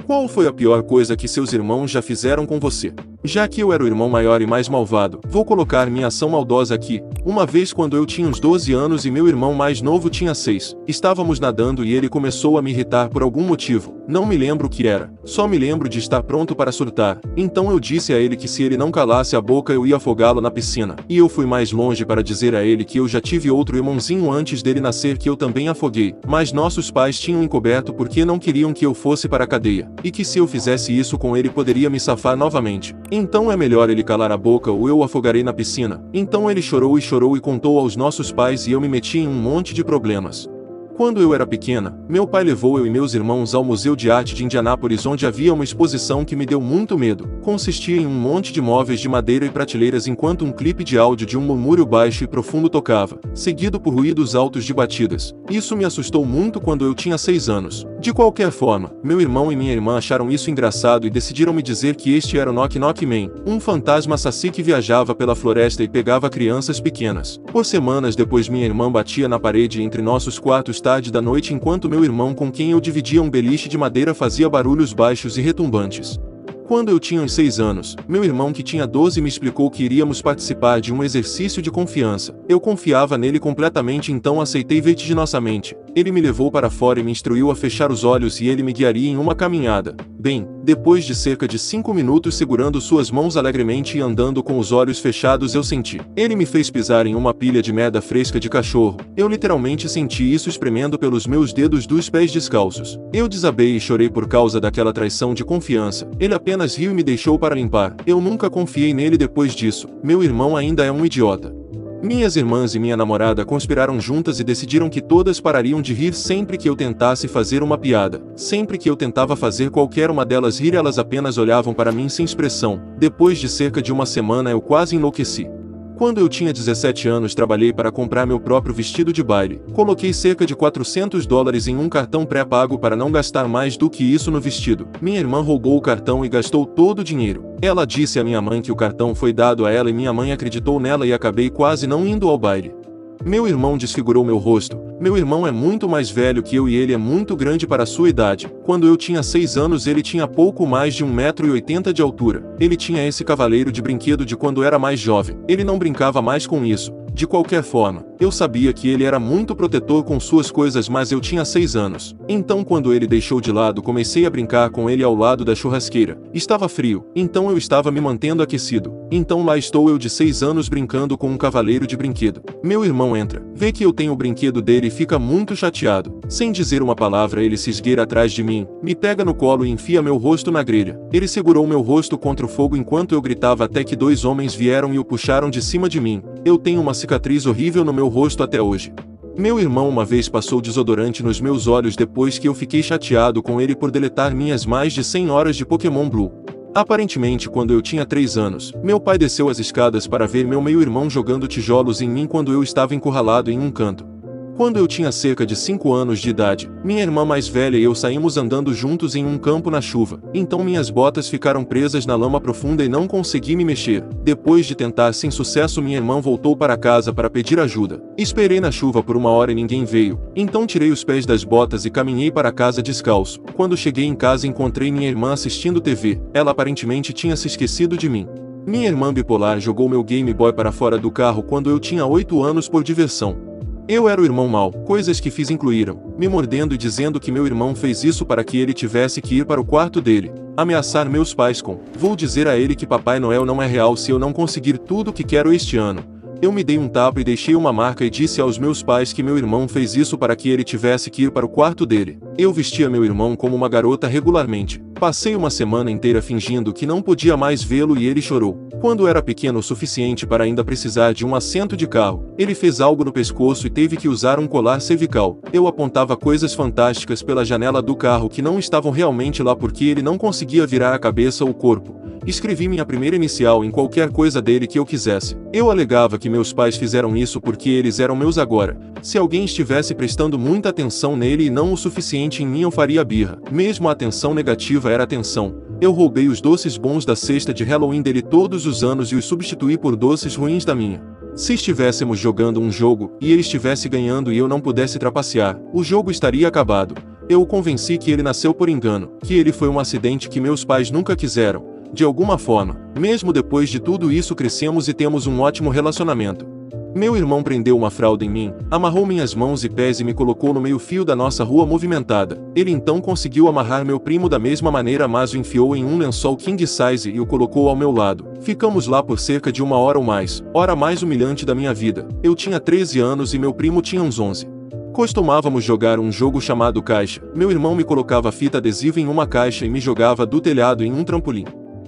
Qual foi a pior coisa que seus irmãos já fizeram com você? Já que eu era o irmão maior e mais malvado, vou colocar minha ação maldosa aqui. Uma vez quando eu tinha uns 12 anos e meu irmão mais novo tinha 6, estávamos nadando e ele começou a me irritar por algum motivo. Não me lembro o que era, só me lembro de estar pronto para surtar. Então eu disse a ele que se ele não calasse a boca eu ia afogá-lo na piscina. E eu fui mais longe para dizer a ele que eu já tive outro irmãozinho antes dele nascer que eu também afoguei. Mas nossos pais tinham encoberto porque não queriam que eu fosse para a cadeia. E que se eu fizesse isso com ele poderia me safar novamente. Então é melhor ele calar a boca ou eu o afogarei na piscina. Então ele chorou e contou aos nossos pais e eu me meti em um monte de problemas. Quando eu era pequena, meu pai levou eu e meus irmãos ao Museu de Arte de Indianápolis, onde havia uma exposição que me deu muito medo. Consistia em um monte de móveis de madeira e prateleiras enquanto um clipe de áudio de um murmúrio baixo e profundo tocava, seguido por ruídos altos de batidas. Isso me assustou muito quando eu tinha 6 anos. De qualquer forma, meu irmão e minha irmã acharam isso engraçado e decidiram me dizer que este era o Knock Knock Man, um fantasma saci que viajava pela floresta e pegava crianças pequenas. Por semanas depois minha irmã batia na parede entre nossos quartos tarde da noite enquanto meu irmão, com quem eu dividia um beliche de madeira, fazia barulhos baixos e retumbantes. Quando eu tinha uns 6 anos, meu irmão, que tinha 12, me explicou que iríamos participar de um exercício de confiança. Eu confiava nele completamente, então aceitei vertiginosamente. Ele me levou para fora e me instruiu a fechar os olhos e ele me guiaria em uma caminhada. Bem, depois de cerca de 5 minutos segurando suas mãos alegremente e andando com os olhos fechados, eu senti. Ele me fez pisar em uma pilha de merda fresca de cachorro. Eu literalmente senti isso espremendo pelos meus dedos dos pés descalços. Eu desabei e chorei por causa daquela traição de confiança. Ele apenas riu e me deixou para limpar. Eu nunca confiei nele depois disso. Meu irmão ainda é um idiota. Minhas irmãs e minha namorada conspiraram juntas e decidiram que todas parariam de rir sempre que eu tentasse fazer uma piada. Sempre que eu tentava fazer qualquer uma delas rir, elas apenas olhavam para mim sem expressão. Depois de cerca de uma semana eu quase enlouqueci. Quando eu tinha 17 anos, trabalhei para comprar meu próprio vestido de baile. Coloquei cerca de $400 em um cartão pré-pago para não gastar mais do que isso no vestido. Minha irmã roubou o cartão e gastou todo o dinheiro. Ela disse à minha mãe que o cartão foi dado a ela e minha mãe acreditou nela e acabei quase não indo ao baile. Meu irmão desfigurou meu rosto. Meu irmão é muito mais velho que eu e ele é muito grande para a sua idade. Quando eu tinha 6 anos ele tinha pouco mais de 1,80 m de altura. Ele tinha esse cavaleiro de brinquedo de quando era mais jovem. Ele não brincava mais com isso. De qualquer forma, eu sabia que ele era muito protetor com suas coisas, mas eu tinha 6 anos. Então quando ele deixou de lado, comecei a brincar com ele ao lado da churrasqueira. Estava frio, então eu estava me mantendo aquecido. Então lá estou eu de 6 anos brincando com um cavaleiro de brinquedo. Meu irmão entra, vê que eu tenho o brinquedo dele e fica muito chateado. Sem dizer uma palavra ele se esgueira atrás de mim, me pega no colo e enfia meu rosto na grelha. Ele segurou meu rosto contra o fogo enquanto eu gritava até que 2 homens vieram e o puxaram de cima de mim. Eu tenho uma cicatriz horrível no meu rosto até hoje. Meu irmão uma vez passou desodorante nos meus olhos depois que eu fiquei chateado com ele por deletar minhas mais de 100 horas de Pokémon Blue. Aparentemente, quando eu tinha 3 anos, meu pai desceu as escadas para ver meu meio-irmão jogando tijolos em mim quando eu estava encurralado em um canto. Quando eu tinha cerca de 5 anos de idade, minha irmã mais velha e eu saímos andando juntos em um campo na chuva. Então minhas botas ficaram presas na lama profunda e não consegui me mexer. Depois de tentar sem sucesso, minha irmã voltou para casa para pedir ajuda. Esperei na chuva por 1 hora e ninguém veio. Então tirei os pés das botas e caminhei para casa descalço. Quando cheguei em casa, encontrei minha irmã assistindo TV. Ela aparentemente tinha se esquecido de mim. Minha irmã bipolar jogou meu Game Boy para fora do carro quando eu tinha 8 anos por diversão. Eu era o irmão mau. Coisas que fiz incluíram me mordendo e dizendo que meu irmão fez isso para que ele tivesse que ir para o quarto dele. Ameaçar meus pais com: vou dizer a ele que Papai Noel não é real se eu não conseguir tudo o que quero este ano. Eu me dei um tapa e deixei uma marca e disse aos meus pais que meu irmão fez isso para que ele tivesse que ir para o quarto dele. Eu vestia meu irmão como uma garota regularmente. Passei uma semana inteira fingindo que não podia mais vê-lo e ele chorou. Quando era pequeno o suficiente para ainda precisar de um assento de carro, ele fez algo no pescoço e teve que usar um colar cervical. Eu apontava coisas fantásticas pela janela do carro que não estavam realmente lá porque ele não conseguia virar a cabeça ou o corpo. Escrevi minha primeira inicial em qualquer coisa dele que eu quisesse. Eu alegava que meus pais fizeram isso porque eles eram meus agora. Se alguém estivesse prestando muita atenção nele e não o suficiente em mim, eu faria birra. Mesmo a atenção negativa era atenção. Eu roubei os doces bons da cesta de Halloween dele todos os anos e os substituí por doces ruins da minha. Se estivéssemos jogando um jogo, e ele estivesse ganhando e eu não pudesse trapacear, o jogo estaria acabado. Eu o convenci que ele nasceu por engano, que ele foi um acidente que meus pais nunca quiseram. De alguma forma, mesmo depois de tudo isso crescemos e temos um ótimo relacionamento. Meu irmão prendeu uma fralda em mim, amarrou minhas mãos e pés e me colocou no meio-fio da nossa rua movimentada. Ele então conseguiu amarrar meu primo da mesma maneira, mas o enfiou em um lençol king size e o colocou ao meu lado. Ficamos lá por cerca de 1 hora ou mais, hora mais humilhante da minha vida. Eu tinha 13 anos e meu primo tinha uns 11. Costumávamos jogar um jogo chamado caixa. Meu irmão me colocava fita adesiva em uma caixa e me jogava do telhado em um trampolim.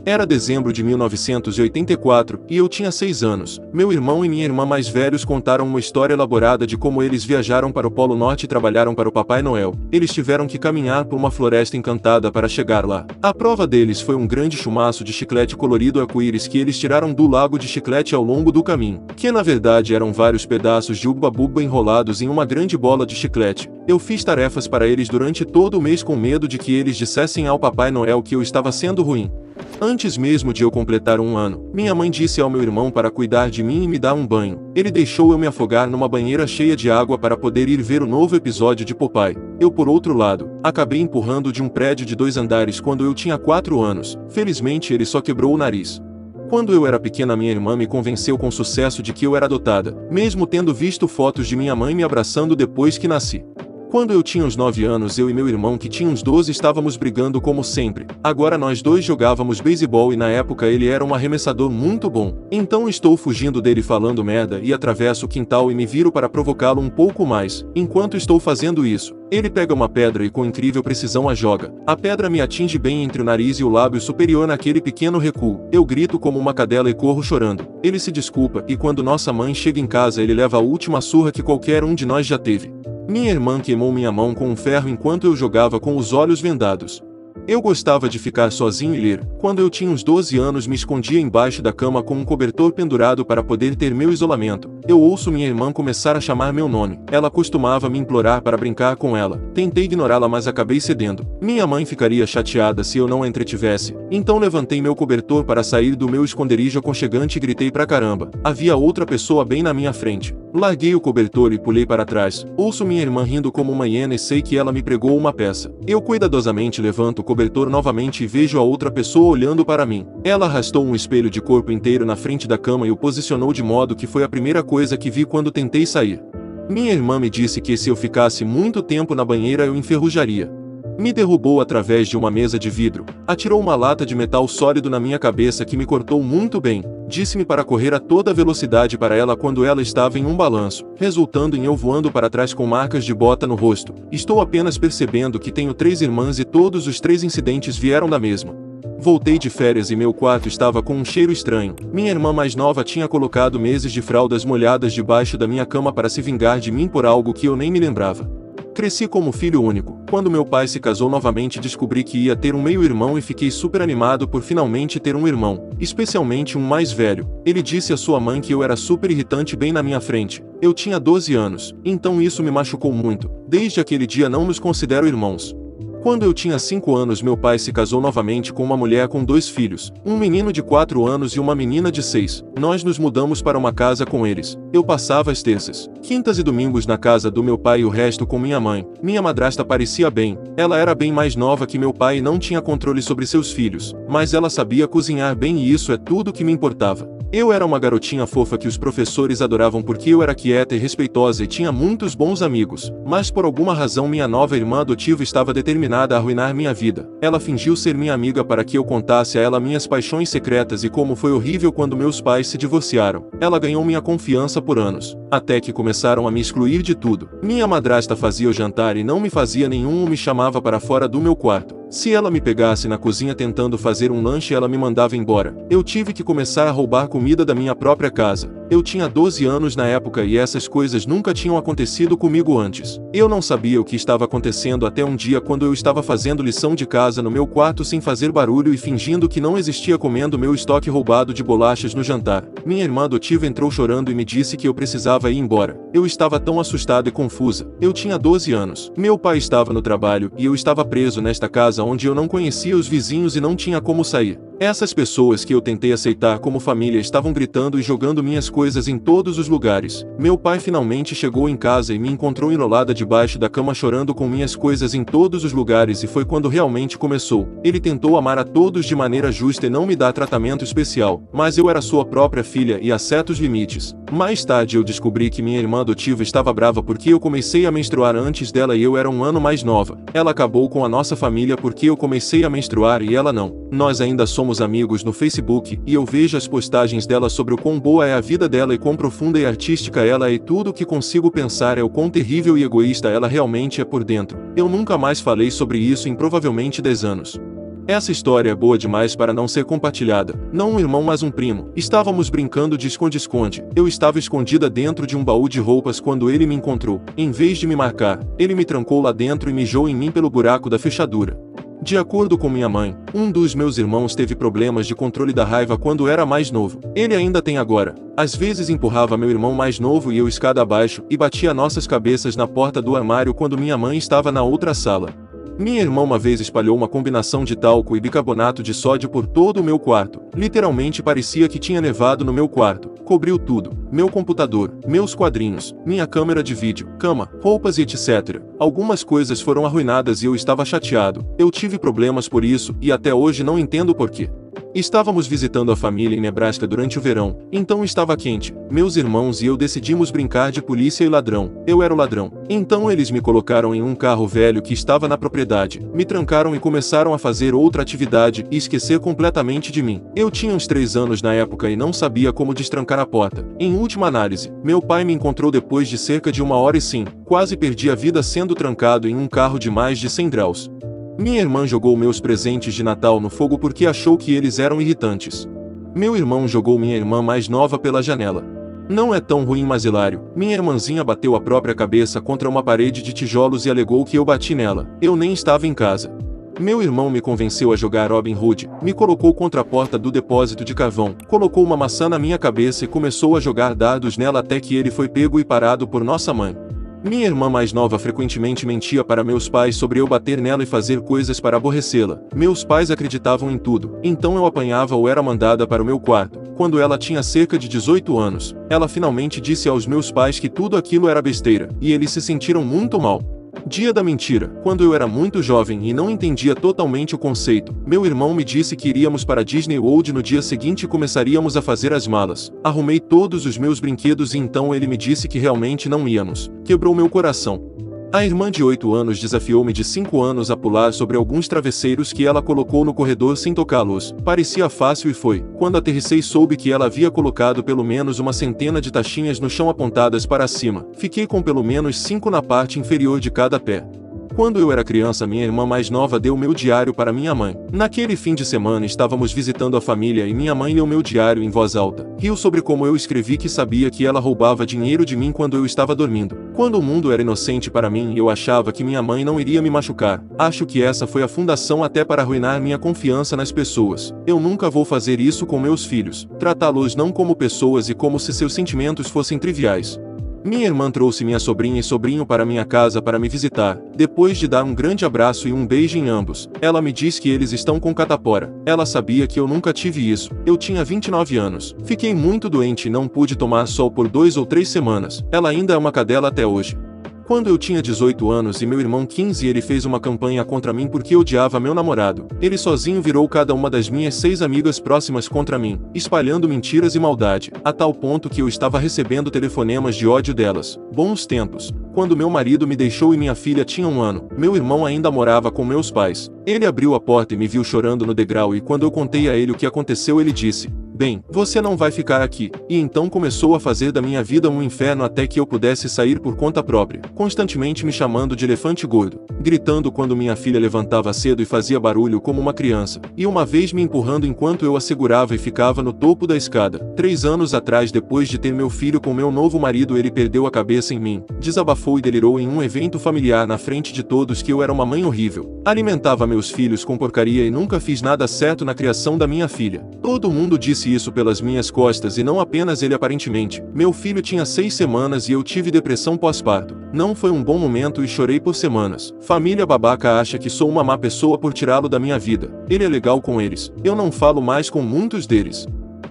Era dezembro de 1984 e eu tinha 6 anos. Meu irmão e minha irmã mais velhos contaram uma história elaborada de como eles viajaram para o Polo Norte e trabalharam para o Papai Noel. Eles tiveram que caminhar por uma floresta encantada para chegar lá. A prova deles foi um grande chumaço de chiclete colorido arco-íris que eles tiraram do lago de chiclete ao longo do caminho, que na verdade eram vários pedaços de uba-buba enrolados em uma grande bola de chiclete. Eu fiz tarefas para eles durante todo o mês com medo de que eles dissessem ao Papai Noel que eu estava sendo ruim. Antes mesmo de eu completar 1 ano, minha mãe disse ao meu irmão para cuidar de mim e me dar um banho. Ele deixou eu me afogar numa banheira cheia de água para poder ir ver o novo episódio de Popeye. Eu, por outro lado, acabei empurrando de um prédio de 2 andares quando eu tinha 4 anos. Felizmente ele só quebrou o nariz. Quando eu era pequena, minha irmã me convenceu com sucesso de que eu era adotada, mesmo tendo visto fotos de minha mãe me abraçando depois que nasci. Quando eu tinha uns 9 anos, eu e meu irmão, que tinha uns 12, estávamos brigando como sempre. Agora nós dois jogávamos beisebol e na época ele era um arremessador muito bom. Então estou fugindo dele falando merda e atravesso o quintal e me viro para provocá-lo um pouco mais. Enquanto estou fazendo isso, ele pega uma pedra e com incrível precisão a joga. A pedra me atinge bem entre o nariz e o lábio superior naquele pequeno recuo. Eu grito como uma cadela e corro chorando. Ele se desculpa e quando nossa mãe chega em casa ele leva a última surra que qualquer um de nós já teve. Minha irmã queimou minha mão com um ferro enquanto eu jogava com os olhos vendados. Eu gostava de ficar sozinho e ler. Quando eu tinha uns 12 anos, me escondia embaixo da cama com um cobertor pendurado para poder ter meu isolamento. Eu ouço minha irmã começar a chamar meu nome. Ela costumava me implorar para brincar com ela. Tentei ignorá-la, mas acabei cedendo. Minha mãe ficaria chateada se eu não a entretivesse. Então levantei meu cobertor para sair do meu esconderijo aconchegante e gritei pra caramba. Havia outra pessoa bem na minha frente. Larguei o cobertor e pulei para trás. Ouço minha irmã rindo como uma hiena e sei que ela me pregou uma peça. Eu cuidadosamente levanto o cobertor novamente e vejo a outra pessoa olhando para mim. Ela arrastou um espelho de corpo inteiro na frente da cama e o posicionou de modo que foi a primeira coisa que vi quando tentei sair. Minha irmã me disse que se eu ficasse muito tempo na banheira eu enferrujaria. Me derrubou através de uma mesa de vidro, atirou uma lata de metal sólido na minha cabeça que me cortou muito bem. Disse-me para correr a toda velocidade para ela quando ela estava em um balanço, resultando em eu voando para trás com marcas de bota no rosto. Estou apenas percebendo que tenho 3 irmãs e todos os 3 incidentes vieram da mesma. Voltei de férias e meu quarto estava com um cheiro estranho. Minha irmã mais nova tinha colocado meses de fraldas molhadas debaixo da minha cama para se vingar de mim por algo que eu nem me lembrava. Cresci como filho único. Quando meu pai se casou novamente, descobri que ia ter um meio-irmão e fiquei super animado por finalmente ter um irmão, especialmente um mais velho. Ele disse à sua mãe que eu era super irritante bem na minha frente. Eu tinha 12 anos, então isso me machucou muito. Desde aquele dia não nos considero irmãos. Quando eu tinha 5 anos, meu pai se casou novamente com uma mulher com 2 filhos, um menino de 4 anos e uma menina de 6. Nós nos mudamos para uma casa com eles. Eu passava as terças, quintas e domingos na casa do meu pai e o resto com minha mãe. Minha madrasta parecia bem. Ela era bem mais nova que meu pai e não tinha controle sobre seus filhos, mas ela sabia cozinhar bem e isso é tudo que me importava. Eu era uma garotinha fofa que os professores adoravam porque eu era quieta e respeitosa e tinha muitos bons amigos, mas por alguma razão minha nova irmã adotiva estava determinada a arruinar minha vida. Ela fingiu ser minha amiga para que eu contasse a ela minhas paixões secretas e como foi horrível quando meus pais se divorciaram. Ela ganhou minha confiança por anos, até que começaram a me excluir de tudo. Minha madrasta fazia o jantar e não me fazia nenhum ou me chamava para fora do meu quarto. Se ela me pegasse na cozinha tentando fazer um lanche, ela me mandava embora. Eu tive que começar a roubar comida da minha própria casa. Eu tinha 12 anos na época e essas coisas nunca tinham acontecido comigo antes. Eu não sabia o que estava acontecendo até um dia quando eu estava fazendo lição de casa no meu quarto sem fazer barulho e fingindo que não existia, comendo meu estoque roubado de bolachas no jantar. Minha irmã adotiva entrou chorando e me disse que eu precisava ir embora. Eu estava tão assustada e confusa. Eu tinha 12 anos. Meu pai estava no trabalho e eu estava preso nesta casa onde eu não conhecia os vizinhos e não tinha como sair. Essas pessoas que eu tentei aceitar como família estavam gritando e jogando minhas coisas em todos os lugares. Meu pai finalmente chegou em casa e me encontrou enrolada debaixo da cama chorando com minhas coisas em todos os lugares, e foi quando realmente começou. Ele tentou amar a todos de maneira justa e não me dar tratamento especial, mas eu era sua própria filha e há certos limites. Mais tarde eu descobri que minha irmã adotiva estava brava porque eu comecei a menstruar antes dela e eu era um ano mais nova. Ela acabou com a nossa família porque eu comecei a menstruar e ela não. Nós ainda somos amigos no Facebook, e eu vejo as postagens dela sobre o quão boa é a vida dela e quão profunda e artística ela é, e tudo o que consigo pensar é o quão terrível e egoísta ela realmente é por dentro. Eu nunca mais falei sobre isso em provavelmente 10 anos. Essa história é boa demais para não ser compartilhada. Não um irmão, mas um primo. Estávamos brincando de esconde-esconde. Eu estava escondida dentro de um baú de roupas quando ele me encontrou. Em vez de me marcar, ele me trancou lá dentro e mijou em mim pelo buraco da fechadura. De acordo com minha mãe, um dos meus irmãos teve problemas de controle da raiva quando era mais novo. Ele ainda tem agora. Às vezes empurrava meu irmão mais novo e eu escada abaixo e batia nossas cabeças na porta do armário quando minha mãe estava na outra sala. Minha irmã uma vez espalhou uma combinação de talco e bicarbonato de sódio por todo o meu quarto. Literalmente parecia que tinha nevado no meu quarto. Cobriu tudo: meu computador, meus quadrinhos, minha câmera de vídeo, cama, roupas e etc. Algumas coisas foram arruinadas e eu estava chateado. Eu tive problemas por isso e até hoje não entendo porquê. Estávamos visitando a família em Nebraska durante o verão, então estava quente. Meus irmãos e eu decidimos brincar de polícia e ladrão. Eu era o ladrão. Então eles me colocaram em um carro velho que estava na propriedade, me trancaram e começaram a fazer outra atividade e esquecer completamente de mim. Eu tinha uns 3 anos na época e não sabia como destrancar a porta. Em última análise, meu pai me encontrou depois de cerca de 1 hora e sim, quase perdi a vida sendo trancado em um carro de mais de 100 graus. Minha irmã jogou meus presentes de Natal no fogo porque achou que eles eram irritantes. Meu irmão jogou minha irmã mais nova pela janela. Não é tão ruim, mas hilário. Minha irmãzinha bateu a própria cabeça contra uma parede de tijolos e alegou que eu bati nela. Eu nem estava em casa. Meu irmão me convenceu a jogar Robin Hood, me colocou contra a porta do depósito de carvão, colocou uma maçã na minha cabeça e começou a jogar dados nela até que ele foi pego e parado por nossa mãe. Minha irmã mais nova frequentemente mentia para meus pais sobre eu bater nela e fazer coisas para aborrecê-la. Meus pais acreditavam em tudo, então eu apanhava ou era mandada para o meu quarto. Quando ela tinha cerca de 18 anos, ela finalmente disse aos meus pais que tudo aquilo era besteira, e eles se sentiram muito mal. Dia da mentira. Quando eu era muito jovem e não entendia totalmente o conceito, meu irmão me disse que iríamos para Disney World no dia seguinte e começaríamos a fazer as malas. Arrumei todos os meus brinquedos e então ele me disse que realmente não íamos. Quebrou meu coração. A irmã de 8 anos desafiou-me de 5 anos a pular sobre alguns travesseiros que ela colocou no corredor sem tocá-los. Parecia fácil e foi. Quando aterrissei soube que ela havia colocado pelo menos uma centena de taxinhas no chão apontadas para cima. Fiquei com pelo menos 5 na parte inferior de cada pé. Quando eu era criança, minha irmã mais nova deu meu diário para minha mãe. Naquele fim de semana estávamos visitando a família e minha mãe leu meu diário em voz alta. Riu sobre como eu escrevi que sabia que ela roubava dinheiro de mim quando eu estava dormindo. Quando o mundo era inocente para mim e eu achava que minha mãe não iria me machucar. Acho que essa foi a fundação até para arruinar minha confiança nas pessoas. Eu nunca vou fazer isso com meus filhos. Tratá-los não como pessoas e como se seus sentimentos fossem triviais. Minha irmã trouxe minha sobrinha e sobrinho para minha casa para me visitar. Depois de dar um grande abraço e um beijo em ambos, ela me diz que eles estão com catapora. Ela sabia que eu nunca tive isso. Eu tinha 29 anos. Fiquei muito doente e não pude tomar sol por 2 ou 3 semanas. Ela ainda é uma cadela até hoje. Quando eu tinha 18 anos e meu irmão 15, ele fez uma campanha contra mim porque odiava meu namorado. Ele sozinho virou cada uma das minhas 6 amigas próximas contra mim, espalhando mentiras e maldade, a tal ponto que eu estava recebendo telefonemas de ódio delas. Bons tempos. Quando meu marido me deixou e minha filha tinha 1 ano, meu irmão ainda morava com meus pais. Ele abriu a porta e me viu chorando no degrau, e quando eu contei a ele o que aconteceu, ele disse: "Bem, você não vai ficar aqui." E então começou a fazer da minha vida um inferno até que eu pudesse sair por conta própria, constantemente me chamando de elefante gordo, gritando quando minha filha levantava cedo e fazia barulho como uma criança, e uma vez me empurrando enquanto eu a segurava e ficava no topo da escada. 3 anos atrás, depois de ter meu filho com meu novo marido, ele perdeu a cabeça em mim, desabafou e delirou em um evento familiar na frente de todos que eu era uma mãe horrível. Alimentava meus filhos com porcaria e nunca fiz nada certo na criação da minha filha. Todo mundo disse disse isso pelas minhas costas e não apenas ele aparentemente. Meu filho tinha 6 semanas e eu tive depressão pós-parto. Não foi um bom momento e chorei por semanas. Família babaca acha que sou uma má pessoa por tirá-lo da minha vida. Ele é legal com eles. Eu não falo mais com muitos deles.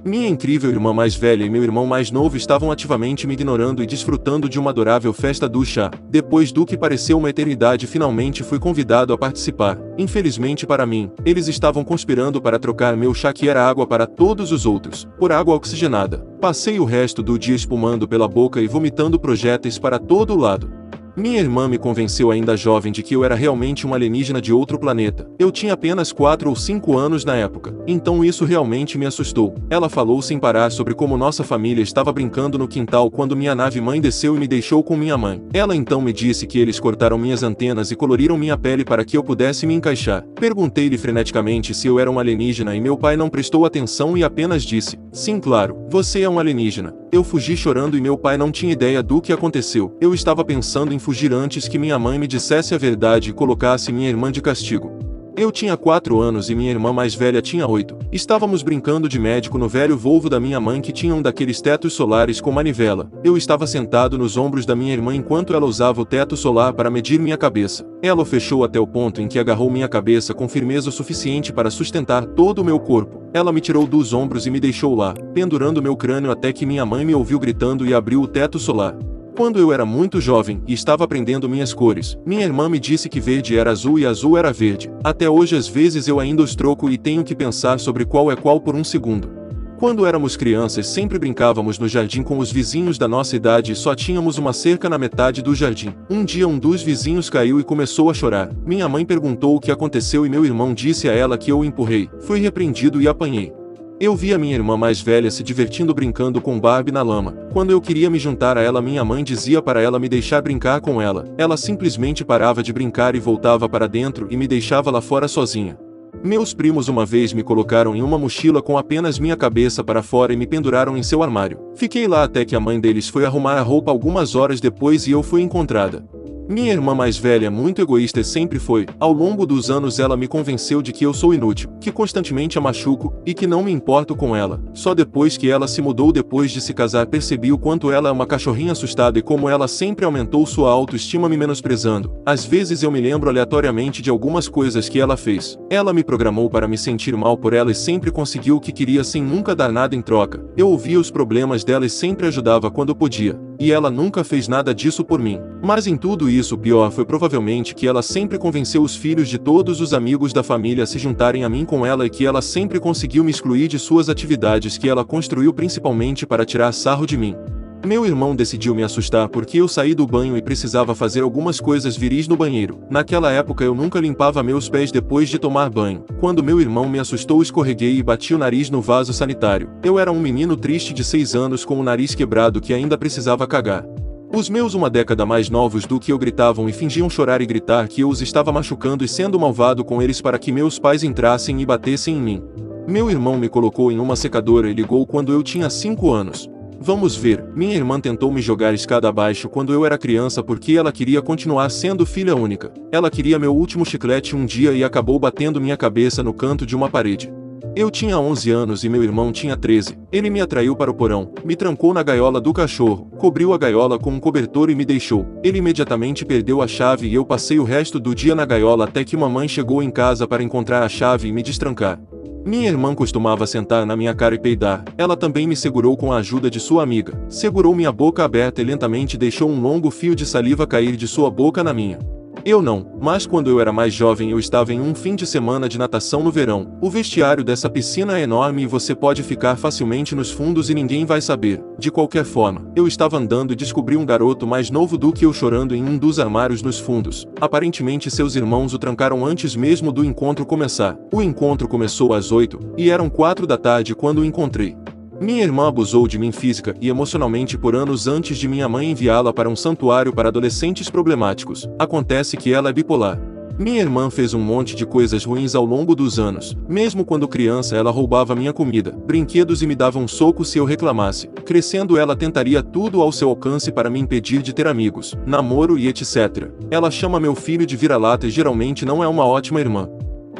Minha incrível irmã mais velha e meu irmão mais novo estavam ativamente me ignorando e desfrutando de uma adorável festa do chá. Depois do que pareceu uma eternidade, finalmente fui convidado a participar. Infelizmente para mim, eles estavam conspirando para trocar meu chá, que era água para todos os outros, por água oxigenada. Passei o resto do dia espumando pela boca e vomitando projéteis para todo lado. Minha irmã me convenceu ainda jovem de que eu era realmente um alienígena de outro planeta. Eu tinha apenas 4 ou 5 anos na época, então isso realmente me assustou. Ela falou sem parar sobre como nossa família estava brincando no quintal quando minha nave-mãe desceu e me deixou com minha mãe. Ela então me disse que eles cortaram minhas antenas e coloriram minha pele para que eu pudesse me encaixar. Perguntei-lhe freneticamente se eu era um alienígena e meu pai não prestou atenção e apenas disse: "Sim, claro, você é um alienígena." Eu fugi chorando e meu pai não tinha ideia do que aconteceu. Eu estava pensando em fugir antes que minha mãe me dissesse a verdade e colocasse minha irmã de castigo. Eu tinha 4 anos e minha irmã mais velha tinha 8. Estávamos brincando de médico no velho Volvo da minha mãe, que tinha um daqueles tetos solares com manivela. Eu estava sentado nos ombros da minha irmã enquanto ela usava o teto solar para medir minha cabeça. Ela o fechou até o ponto em que agarrou minha cabeça com firmeza o suficiente para sustentar todo o meu corpo. Ela me tirou dos ombros e me deixou lá, pendurando meu crânio, até que minha mãe me ouviu gritando e abriu o teto solar. Quando eu era muito jovem e estava aprendendo minhas cores, minha irmã me disse que verde era azul e azul era verde. Até hoje às vezes eu ainda os troco e tenho que pensar sobre qual é qual por um segundo. Quando éramos crianças sempre brincávamos no jardim com os vizinhos da nossa idade e só tínhamos uma cerca na metade do jardim. Um dia um dos vizinhos caiu e começou a chorar. Minha mãe perguntou o que aconteceu e meu irmão disse a ela que eu o empurrei. Fui repreendido e apanhei. Eu vi a minha irmã mais velha se divertindo brincando com Barbie na lama. Quando eu queria me juntar a ela, minha mãe dizia para ela me deixar brincar com ela. Ela simplesmente parava de brincar e voltava para dentro e me deixava lá fora sozinha. Meus primos uma vez me colocaram em uma mochila com apenas minha cabeça para fora e me penduraram em seu armário. Fiquei lá até que a mãe deles foi arrumar a roupa algumas horas depois e eu fui encontrada. Minha irmã mais velha é muito egoísta e sempre foi. Ao longo dos anos ela me convenceu de que eu sou inútil, que constantemente a machuco e que não me importo com ela. Só depois que ela se mudou depois de se casar percebi o quanto ela é uma cachorrinha assustada e como ela sempre aumentou sua autoestima me menosprezando. Às vezes eu me lembro aleatoriamente de algumas coisas que ela fez. Ela me programou para me sentir mal por ela e sempre conseguiu o que queria sem nunca dar nada em troca. Eu ouvia os problemas dela e sempre ajudava quando podia. E ela nunca fez nada disso por mim. Mas em tudo isso o pior foi provavelmente que ela sempre convenceu os filhos de todos os amigos da família a se juntarem a mim com ela e que ela sempre conseguiu me excluir de suas atividades que ela construiu principalmente para tirar sarro de mim. Meu irmão decidiu me assustar porque eu saí do banho e precisava fazer algumas coisas viris no banheiro. Naquela época eu nunca limpava meus pés depois de tomar banho. Quando meu irmão me assustou, escorreguei e bati o nariz no vaso sanitário. Eu era um menino triste de 6 anos com o nariz quebrado que ainda precisava cagar. Os meus uma década mais novos do que eu gritavam e fingiam chorar e gritar que eu os estava machucando e sendo malvado com eles para que meus pais entrassem e batessem em mim. Meu irmão me colocou em uma secadora e ligou quando eu tinha 5 anos. Vamos ver, minha irmã tentou me jogar escada abaixo quando eu era criança porque ela queria continuar sendo filha única. Ela queria meu último chiclete um dia e acabou batendo minha cabeça no canto de uma parede. Eu tinha 11 anos e meu irmão tinha 13. Ele me atraiu para o porão, me trancou na gaiola do cachorro, cobriu a gaiola com um cobertor e me deixou. Ele imediatamente perdeu a chave e eu passei o resto do dia na gaiola até que uma mãe chegou em casa para encontrar a chave e me destrancar. Minha irmã costumava sentar na minha cara e peidar. Ela também me segurou com a ajuda de sua amiga. Segurou minha boca aberta e lentamente deixou um longo fio de saliva cair de sua boca na minha. Eu não, mas quando eu era mais jovem eu estava em um fim de semana de natação no verão. O vestiário dessa piscina é enorme e você pode ficar facilmente nos fundos e ninguém vai saber. De qualquer forma, eu estava andando e descobri um garoto mais novo do que eu chorando em um dos armários nos fundos. Aparentemente seus irmãos o trancaram antes mesmo do encontro começar. O encontro começou às 8, e eram 4 da tarde quando o encontrei. Minha irmã abusou de mim física e emocionalmente por anos antes de minha mãe enviá-la para um santuário para adolescentes problemáticos. Acontece que ela é bipolar. Minha irmã fez um monte de coisas ruins ao longo dos anos. Mesmo quando criança ela roubava minha comida, brinquedos e me dava um soco se eu reclamasse. Crescendo ela tentaria tudo ao seu alcance para me impedir de ter amigos, namoro e etc. Ela chama meu filho de vira-lata e geralmente não é uma ótima irmã.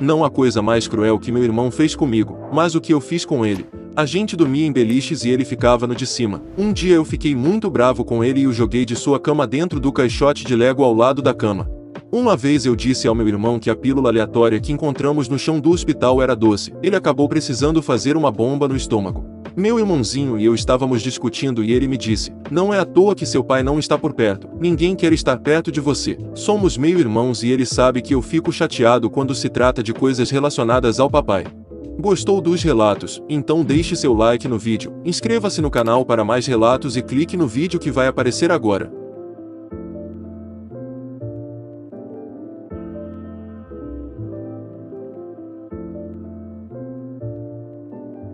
Não há coisa mais cruel que meu irmão fez comigo, mas o que eu fiz com ele. A gente dormia em beliches e ele ficava no de cima. Um dia eu fiquei muito bravo com ele e o joguei de sua cama dentro do caixote de Lego ao lado da cama. Uma vez eu disse ao meu irmão que a pílula aleatória que encontramos no chão do hospital era doce. Ele acabou precisando fazer uma bomba no estômago. Meu irmãozinho e eu estávamos discutindo e ele me disse: "Não é à toa que seu pai não está por perto. Ninguém quer estar perto de você. Somos meio-irmãos e ele sabe que eu fico chateado quando se trata de coisas relacionadas ao papai." Gostou dos relatos? Então deixe seu like no vídeo, inscreva-se no canal para mais relatos e clique no vídeo que vai aparecer agora.